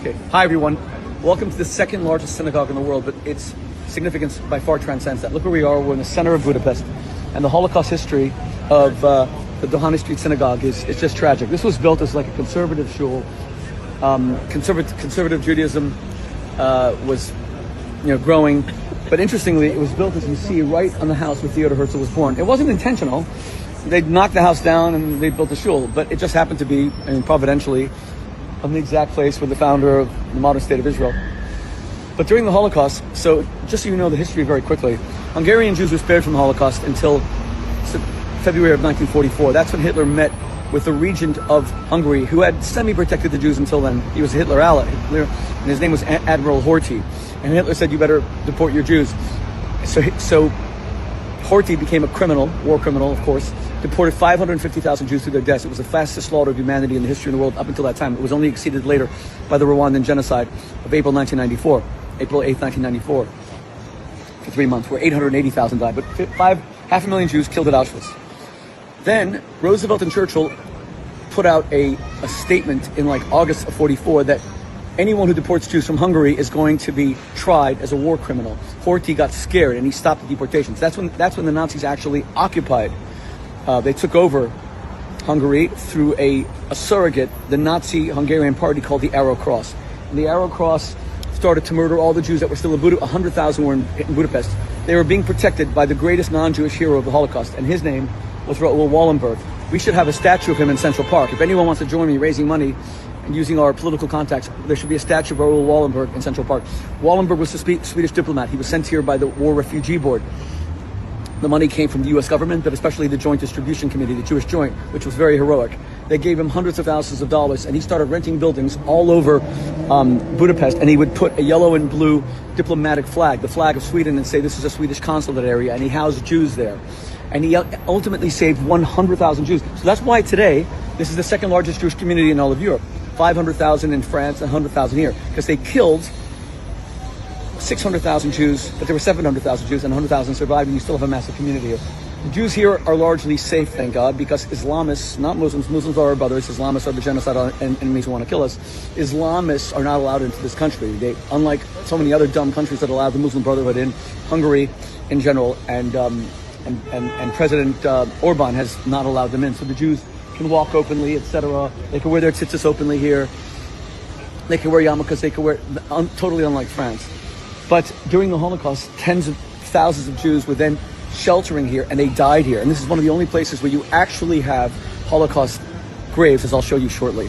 Okay. Hi, everyone. Welcome to the second largest synagogue in the world, but its significance by far transcends that. Look where we are. We're in the center of Budapest, and the Holocaust history of the Doheny Street Synagogue is just tragic. This was built as like a conservative shul. Conservative Judaism was, growing, but interestingly, it was built, as you see, right on the house where Theodor Herzl was born. It wasn't intentional. They knocked the house down and they built a shul, but it just happened to be, providentially, on the exact place where the founder of the modern state of Israel. But during the Holocaust, so just so you know the history very quickly, Hungarian Jews were spared from the Holocaust until February of 1944. That's when Hitler met with the regent of Hungary, who had semi-protected the Jews until then. He was a Hitler ally, and his name was Admiral Horthy. And Hitler said, "You better deport your Jews." So Horthy became a criminal, war criminal, of course, deported 550,000 Jews to their deaths. It was the fastest slaughter of humanity in the history of the world up until that time. It was only exceeded later by the Rwandan genocide of April 8th, 1994, for 3 months, where 880,000 died, but half a million Jews killed at Auschwitz. Then Roosevelt and Churchill put out a statement in August of 44 that anyone who deports Jews from Hungary is going to be tried as a war criminal. Horthy got scared and he stopped the deportations. That's when the Nazis actually occupied. They took over Hungary through a surrogate, the Nazi Hungarian party called the Arrow Cross. And the Arrow Cross started to murder all the Jews that were still in Budapest. 100,000 were in Budapest. They were being protected by the greatest non-Jewish hero of the Holocaust, and his name was Raoul Wallenberg. We should have a statue of him in Central Park. If anyone wants to join me raising money and using our political contacts, there should be a statue of Raoul Wallenberg in Central Park. Wallenberg was a Swedish diplomat. He was sent here by the War Refugee Board. The money came from the U.S. government, but especially the Joint Distribution Committee, the Jewish Joint, which was very heroic. They gave him hundreds of thousands of dollars, and he started renting buildings all over Budapest, and he would put a yellow and blue diplomatic flag, the flag of Sweden, and say this is a Swedish consulate area, and he housed Jews there. And he ultimately saved 100,000 Jews. So that's why today, this is the second largest Jewish community in all of Europe. 500,000 in France and 100,000 here, because they killed 600,000 Jews, but there were 700,000 Jews and 100,000 survived, and you still have a massive community here. The Jews here are largely safe, thank God, because Islamists, not Muslims, Muslims are our brothers, Islamists are the genocidal enemies who want to kill us. Islamists are not allowed into this country. They, unlike so many other dumb countries that allow the Muslim Brotherhood in, Hungary in general, and President Orban has not allowed them in. So the Jews can walk openly, etc. They can wear their tzitzis openly here. They can wear yarmulkes. They can wear, totally unlike France. But during the Holocaust, tens of thousands of Jews were then sheltering here, and they died here. And this is one of the only places where you actually have Holocaust graves, as I'll show you shortly.